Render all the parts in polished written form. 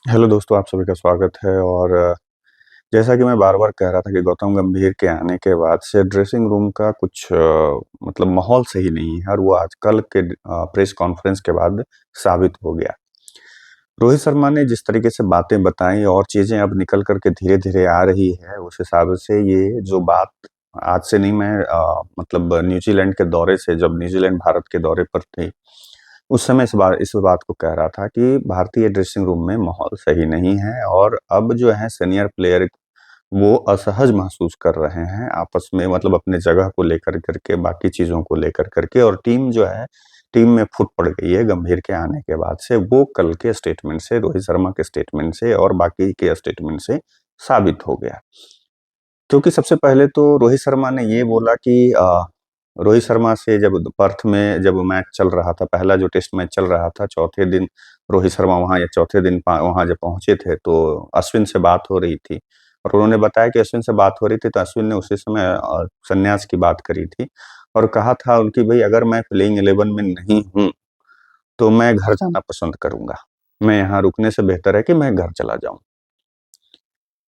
Hello दोस्तों, आप सभी का स्वागत है। और जैसा कि मैं बार-बार कह रहा था कि गौतम गंभीर के आने के बाद से ड्रेसिंग रूम का कुछ मतलब माहौल सही नहीं है और वो आज कल के प्रेस कॉन्फ्रेंस के बाद साबित हो गया। रोहित शर्मा ने जिस तरीके से बातें बताई और चीज़ें अब निकल कर के धीरे-धीरे आ रही है, उस हिसाब से ये जो बात आज से नहीं, मैं मतलब न्यूज़ीलैंड के दौरे से, जब न्यूज़ीलैंड भारत के दौरे पर थे, उस समय इस बात को कह रहा था कि भारतीय ड्रेसिंग रूम में माहौल सही नहीं है और अब जो है सीनियर प्लेयर वो असहज महसूस कर रहे हैं आपस में, मतलब अपने जगह को लेकर करके, बाकी चीज़ों को लेकर करके, और टीम जो है, टीम में फूट पड़ गई है गंभीर के आने के बाद से। वो कल के स्टेटमेंट से, रोहित शर्मा के स्टेटमेंट से और बाकी के स्टेटमेंट से साबित हो गया। क्योंकि सबसे पहले तो रोहित शर्मा ने ये बोला कि रोहित शर्मा से जब पर्थ में जब मैच चल रहा था, पहला जो टेस्ट मैच चल रहा था, चौथे दिन रोहित शर्मा वहाँ, या चौथे दिन वहाँ जब पहुंचे थे, तो अश्विन से बात हो रही थी और उन्होंने बताया कि अश्विन से बात हो रही थी तो अश्विन ने उसी समय संन्यास की बात करी थी और कहा था उनकी, भाई अगर मैं प्लेइंग 11 में नहीं हूँ तो मैं घर जाना पसंद करूंगा, मैं यहाँ रुकने से बेहतर है कि मैं घर चला जाऊं।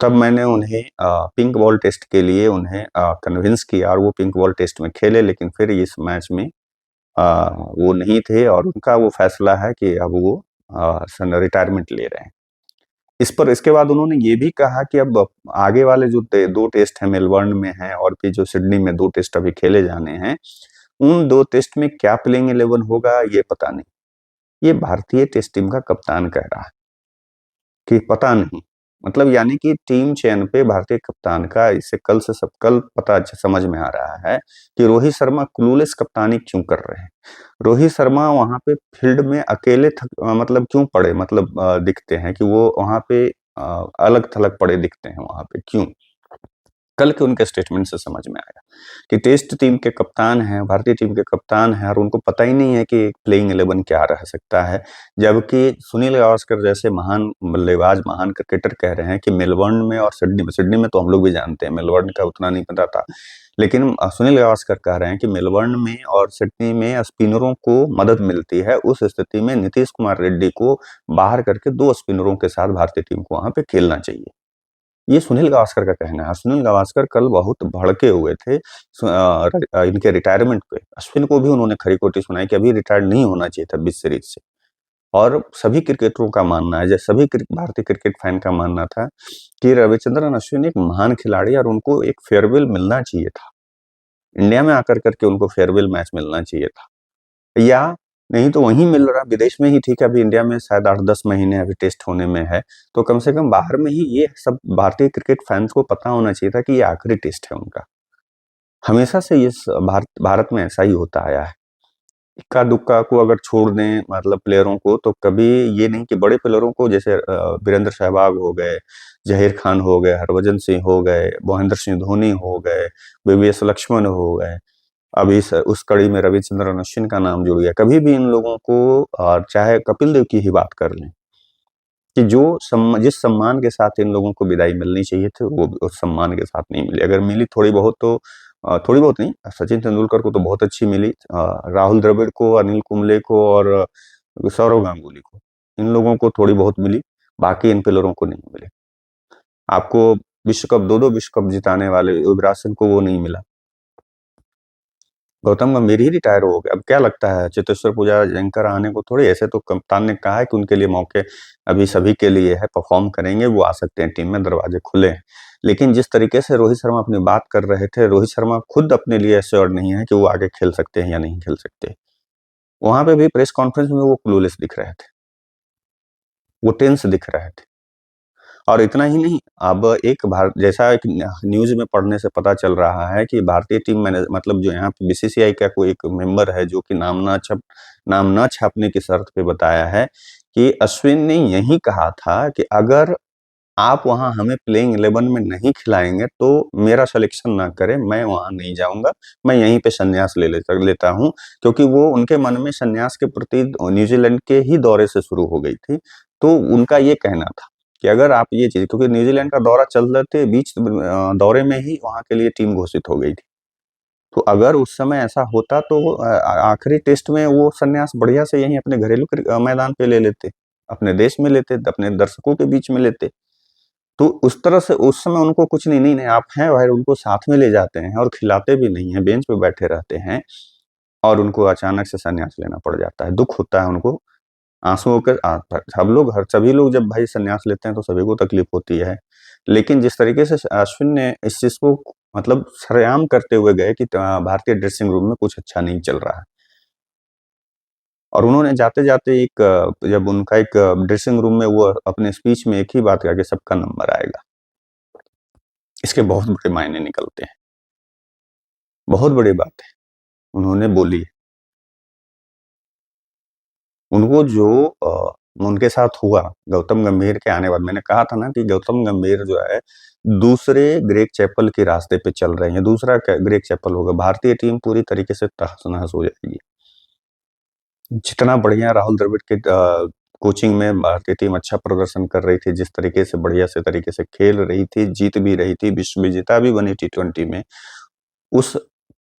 तब मैंने उन्हें पिंक बॉल टेस्ट के लिए उन्हें कन्विंस किया और वो पिंक बॉल टेस्ट में खेले, लेकिन फिर इस मैच में वो नहीं थे और उनका वो फैसला है कि अब वो रिटायरमेंट ले रहे हैं। इसके बाद उन्होंने ये भी कहा कि अब आगे वाले जो 2 टेस्ट हैं, मेलबर्न में हैं और फिर जो सिडनी में 2 टेस्ट अभी खेले जाने हैं, उन 2 टेस्ट में क्या प्लेइंग 11 होगा ये पता नहीं। ये भारतीय टेस्ट टीम का कप्तान कह रहा है कि पता नहीं। मतलब यानी कि टीम चयन पे भारतीय कप्तान का, इसे कल पता समझ में आ रहा है कि रोहित शर्मा क्लूलेस कप्तानी क्यों कर रहे हैं। रोहित शर्मा वहाँ पे फील्ड में अकेले मतलब क्यों पड़े, मतलब दिखते हैं कि वो वहाँ पे अलग-थलग पड़े दिखते हैं वहाँ पे, क्यों? कल के उनके स्टेटमेंट से समझ में आया कि टेस्ट टीम के कप्तान हैं, भारतीय टीम के कप्तान हैं और उनको पता ही नहीं है कि प्लेइंग 11 क्या रह सकता है। जबकि सुनील गावस्कर जैसे महान बल्लेबाज, महान क्रिकेटर कह रहे हैं कि मेलबर्न में और सिडनी में तो हम लोग भी जानते हैं, मेलबर्न का उतना नहीं पता था। लेकिन सुनील गावस्कर कह रहे हैं कि मेलबर्न में और सिडनी में स्पिनरों को मदद मिलती है। उस स्थिति में नीतीश कुमार रेड्डी को बाहर करके 2 स्पिनरों के साथ भारतीय टीम को वहाँ पे खेलना चाहिए। ये सुनील गावस्कर का कहना है। सुनील गावस्कर कल बहुत भड़के हुए थे इनके रिटायरमेंट पे। अश्विन को भी उन्होंने खरी-खोटी सुनाई कि अभी रिटायर नहीं होना चाहिए था 20 सीरीज से। और सभी क्रिकेटरों का मानना है, सभी भारतीय क्रिकेट फैन का मानना था कि रविचंद्रन अश्विन एक महान खिलाड़ी और उनको एक फेयरवेल मिलना चाहिए था। इंडिया में आकर के उनको फेयरवेल मैच मिलना चाहिए था। या नहीं तो वहीं मिल रहा, विदेश में ही ठीक है, अभी इंडिया में शायद 8-10 महीने अभी टेस्ट होने में है, तो कम से कम बाहर में ही ये सब भारतीय क्रिकेट फैन्स को पता होना चाहिए था कि ये आखिरी टेस्ट है उनका। हमेशा से ये भारत में ऐसा ही होता आया है। इक्का-दुक्का को अगर छोड़ दें, मतलब प्लेयरों को, तो कभी ये नहीं कि बड़े प्लेयरों को, जैसे वीरेंद्र सहवाग हो गए, ज़हीर खान हो गए, हरभजन सिंह हो गए, महेंद्र सिंह धोनी हो गए, वीवीएस लक्ष्मण हो गए, अभी उस कड़ी में रविचंद्रन अश्विन का नाम जुड़ गया। कभी भी इन लोगों को, चाहे कपिल देव की ही बात कर लें, कि जिस सम्मान के साथ इन लोगों को विदाई मिलनी चाहिए थी, वो उस सम्मान के साथ नहीं मिली। अगर मिली थोड़ी बहुत तो थोड़ी बहुत नहीं, सचिन तेंदुलकर को तो बहुत अच्छी मिली, राहुल द्रविड़ को, अनिल कुंबले को और सौरव गांगुली को, इन लोगों को थोड़ी बहुत मिली, बाकी इन प्लेयरों को नहीं मिली। आपको विश्व कप, 2-2 विश्व कप जिताने वाले युवराज सिंह को वो नहीं मिला। गौतम गंभीर ही रिटायर हो गए। अब क्या लगता है चेतेश्वर पुजारा आने को थोड़ी, ऐसे तो कप्तान ने कहा है कि उनके लिए मौके अभी सभी के लिए है, परफॉर्म करेंगे, वो आ सकते हैं टीम में, दरवाजे खुले हैं। लेकिन जिस तरीके से रोहित शर्मा अपनी बात कर रहे थे, रोहित शर्मा खुद अपने लिए एश्योर्ड नहीं है कि वो आगे खेल सकते हैं या नहीं खेल सकते। वहां पे भी प्रेस कॉन्फ्रेंस में वो क्लूलेस दिख रहे थे, वो टेंस दिख रहे थे। और इतना ही नहीं, अब जैसा एक न्यूज़ में पढ़ने से पता चल रहा है कि भारतीय टीम मैने मतलब जो यहाँ पे बीसीसीआई का कोई एक मेंबर है, जो कि नाम ना छापने की शर्त पे बताया है कि अश्विन ने यही कहा था कि अगर आप वहाँ हमें प्लेइंग 11 में नहीं खिलाएँगे तो मेरा सिलेक्शन ना करें, मैं वहाँ नहीं जाऊँगा, मैं यहीं पे संन्यास लेता हूँ। क्योंकि वो उनके मन में संन्यास के प्रति न्यूज़ीलैंड के ही दौरे से शुरू हो गई थी। तो उनका ये कहना था कि अगर आप ये चीज़, क्योंकि न्यूज़ीलैंड का दौरा चल रहे थे, दौरे में ही वहाँ के लिए टीम घोषित हो गई थी। तो अगर उस समय ऐसा होता तो वो आखिरी टेस्ट में वो संन्यास बढ़िया से यहीं अपने घरेलू मैदान पे ले लेते। अपने देश में लेते, अपने दर्शकों के बीच में लेते। तो उस तरह से उस समय उनको कुछ नहीं आप हैं भाई, उनको साथ में ले जाते हैं और खिलाते भी नहीं हैं, बेंच पे बैठे रहते हैं और उनको अचानक से संन्यास लेना पड़ जाता है। दुःख होता है उनको, आँसुओं के सब लोग हर सभी लोग जब भाई संन्यास लेते हैं तो सभी को तकलीफ होती है। लेकिन जिस तरीके से अश्विन ने इस चीज़ को मतलब सरेआम करते हुए गए कि भारतीय ड्रेसिंग रूम में कुछ अच्छा नहीं चल रहा है। और उन्होंने जाते-जाते जब उनका एक ड्रेसिंग रूम में वो अपने स्पीच में एक ही बात कहा कि सबका नंबर आएगा। इसके बहुत बड़े मायने निकलते हैं। बहुत बड़ी बात है, उन्होंने बोली। उनको जो उनके साथ हुआ गौतम गंभीर के आने बाद, मैंने कहा था ना कि गौतम गंभीर जो है दूसरे ग्रेग चैपल के रास्ते पे चल रहे हैं, दूसरा ग्रेग चैपल होगा, भारतीय टीम पूरी तरीके से तहस-नहस हो जाएगी। जितना बढ़िया राहुल द्रविड़ के कोचिंग में भारतीय टीम अच्छा प्रदर्शन कर रही थी, जिस तरीके से बढ़िया से तरीके से खेल रही थी, जीत भी रही थी, विश्व विजेता भी बनी टी20 में, उस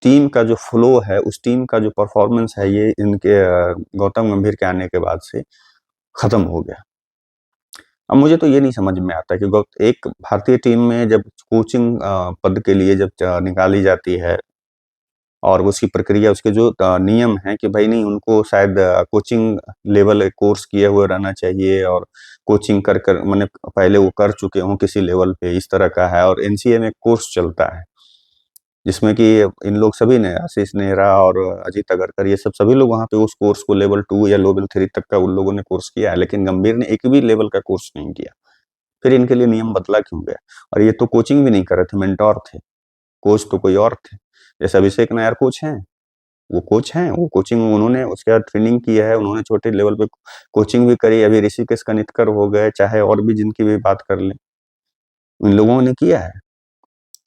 टीम का जो फ्लो है, उस टीम का जो परफॉर्मेंस है, ये इनके गौतम गंभीर के आने के बाद से खत्म हो गया। अब मुझे तो ये नहीं समझ में आता कि एक भारतीय टीम में जब कोचिंग पद के लिए जब निकाली जाती है और उसकी प्रक्रिया, उसके जो नियम हैं कि भाई नहीं, उनको शायद कोचिंग लेवल कोर्स किए हुए रहना चाहिए और कोचिंग कर माने पहले वो कर चुके हों किसी लेवल पे, इस तरह का है। और एनसीए में कोर्स चलता है, जिसमें कि इन लोग सभी ने, आशीष नेहरा और अजीत अगरकर, ये सभी लोग वहाँ पे उस कोर्स को लेवल 2 या लेवल 3 तक का उन लोगों ने कोर्स किया है, लेकिन गंभीर ने एक भी लेवल का कोर्स नहीं किया। फिर इनके लिए नियम बदला क्यों गया? और ये तो कोचिंग भी नहीं कर रहे थे, मेंटोर थे, कोच तो कोई और थे। जैसे अभिषेक नायर कोच हैं, वो कोच हैं, वो कोचिंग उन्होंने उसके बाद ट्रेनिंग की है, उन्होंने छोटे लेवल पे कोचिंग भी करी, अभी ऋषिकेश कनितकर हो गए, चाहे और भी जिनकी भी बात कर लें, इन लोगों ने किया है,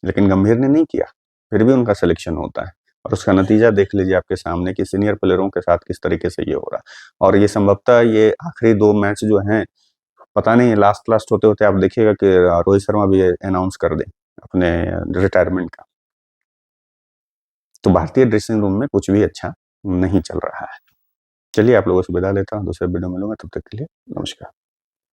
लेकिन गंभीर ने नहीं किया, फिर भी उनका सिलेक्शन होता है। और उसका नतीजा देख लीजिए आपके सामने कि सीनियर प्लेयरों के साथ किस तरीके से ये हो रहा है। और ये संभवतः ये आखिरी 2 मैच जो हैं, पता नहीं लास्ट होते-होते आप देखिएगा कि रोहित शर्मा भी अनाउंस कर दें अपने रिटायरमेंट का। तो भारतीय ड्रेसिंग रूम में कुछ भी अच्छा नहीं चल रहा है। चलिए आप लोगों से विदा लेता हूँ, दूसरे वीडियो में मिलूँगा, तब तक के लिए नमस्कार।